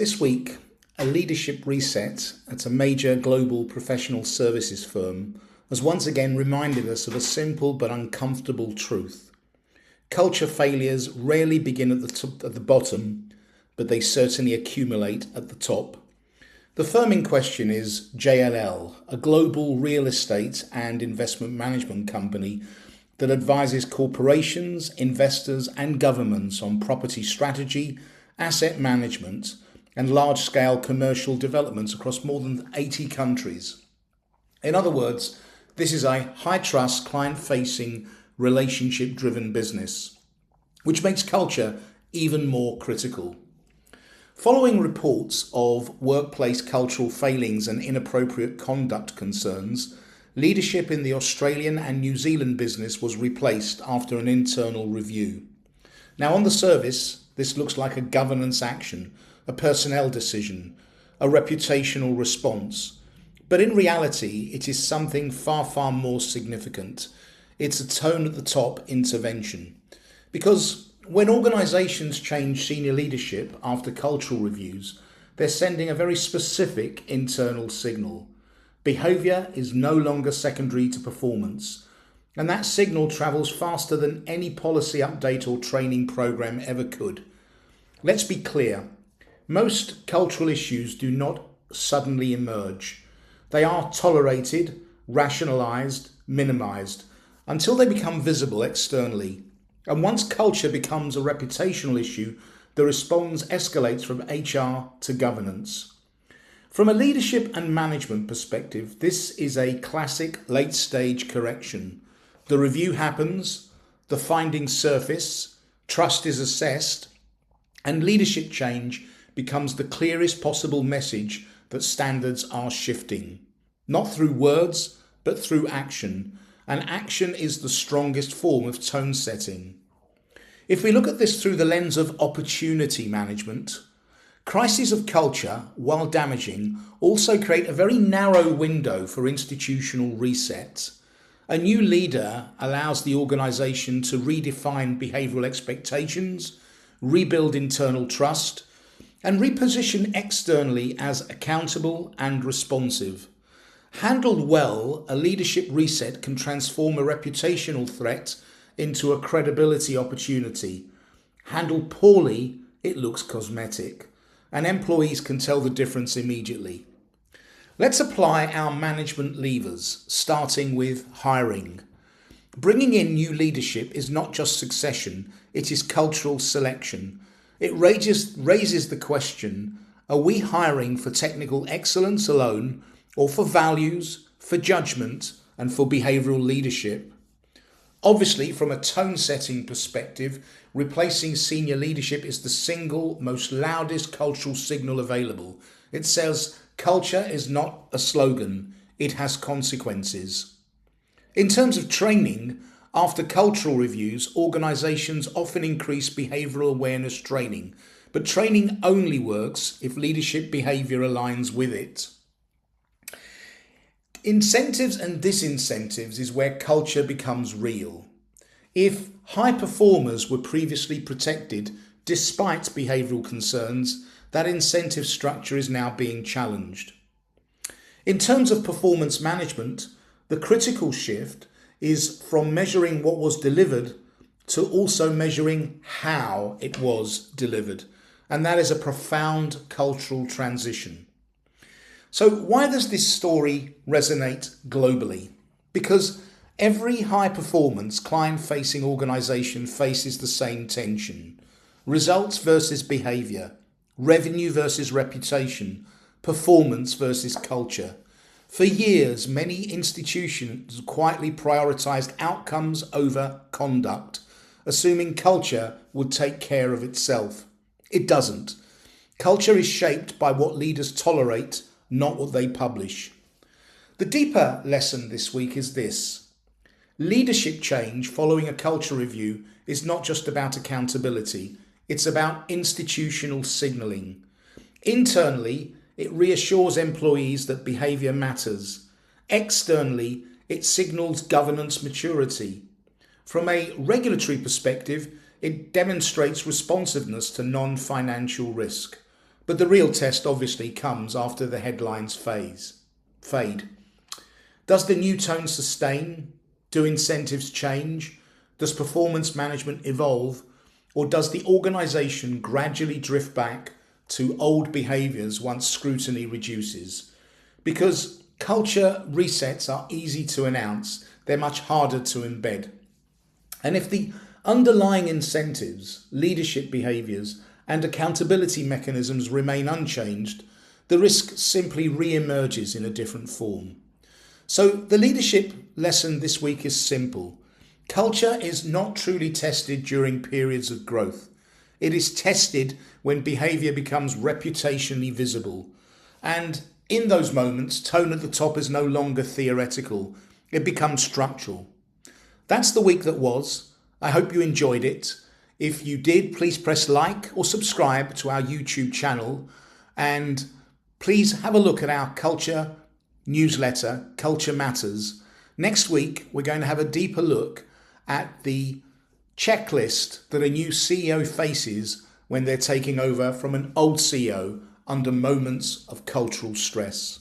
This week, a leadership reset at a major global professional services firm has once again reminded us of a simple but uncomfortable truth. Culture failures rarely begin at the bottom, but they certainly accumulate at the top. The firm in question is JLL, a global real estate and investment management company that advises corporations, investors and governments on property strategy, asset management and large-scale commercial developments across more than 80 countries. In other words, this is a high-trust, client-facing, relationship-driven business, which makes culture even more critical. Following reports of workplace cultural failings and inappropriate conduct concerns, leadership in the Australian and New Zealand business was replaced after an internal review. Now, on the surface, this looks like a governance action, a personnel decision, a reputational response. But in reality, it is something far, far more significant. It's a tone at the top intervention. Because when organisations change senior leadership after cultural reviews, they're sending a very specific internal signal. Behaviour is no longer secondary to performance. And that signal travels faster than any policy update or training programme ever could. Let's be clear. Most cultural issues do not suddenly emerge. They are tolerated, rationalised, minimised, until they become visible externally. And once culture becomes a reputational issue, the response escalates from HR to governance. From a leadership and management perspective, this is a classic late-stage correction. The review happens, the findings surface, trust is assessed, and leadership change becomes the clearest possible message that standards are shifting. Not through words, but through action. And action is the strongest form of tone setting. If we look at this through the lens of opportunity management, crises of culture, while damaging, also create a very narrow window for institutional reset. A new leader allows the organisation to redefine behavioural expectations, rebuild internal trust, and reposition externally as accountable and responsive. Handled well, a leadership reset can transform a reputational threat into a credibility opportunity. Handled poorly, it looks cosmetic, and employees can tell the difference immediately. Let's apply our management levers, starting with hiring. Bringing in new leadership is not just succession, it is cultural selection. It raises the question, are we hiring for technical excellence alone, or for values, for judgment, and for behavioural leadership? Obviously, from a tone-setting perspective, replacing senior leadership is the single most loudest cultural signal available. It says, culture is not a slogan, it has consequences. In terms of training, after cultural reviews, organisations often increase behavioural awareness training, but training only works if leadership behaviour aligns with it. Incentives and disincentives is where culture becomes real. If high performers were previously protected despite behavioural concerns, that incentive structure is now being challenged. In terms of performance management, the critical shift is from measuring what was delivered to also measuring how it was delivered. And that is a profound cultural transition. So why does this story resonate globally? Because every high-performance, client-facing organisation faces the same tension. Results versus behaviour, revenue versus reputation, performance versus culture. For years, many institutions quietly prioritised outcomes over conduct, assuming culture would take care of itself. It doesn't. Culture is shaped by what leaders tolerate, not what they publish. The deeper lesson this week is this. Leadership change following a culture review is not just about accountability, it's about institutional signalling. Internally, it reassures employees that behaviour matters. Externally, it signals governance maturity. From a regulatory perspective, it demonstrates responsiveness to non-financial risk. But the real test obviously comes after the headlines fade. Does the new tone sustain? Do incentives change? Does performance management evolve? Or does the organisation gradually drift back to old behaviours once scrutiny reduces? Because culture resets are easy to announce, they're much harder to embed. And if the underlying incentives, leadership behaviours, and accountability mechanisms remain unchanged, the risk simply re-emerges in a different form. So the leadership lesson this week is simple. Culture is not truly tested during periods of growth. It is tested when behaviour becomes reputationally visible. And in those moments, tone at the top is no longer theoretical. It becomes structural. That's the week that was. I hope you enjoyed it. If you did, please press like or subscribe to our YouTube channel. And please have a look at our culture newsletter, Culture Matters. Next week, we're going to have a deeper look at the checklist that a new CEO faces when they're taking over from an old CEO under moments of cultural stress.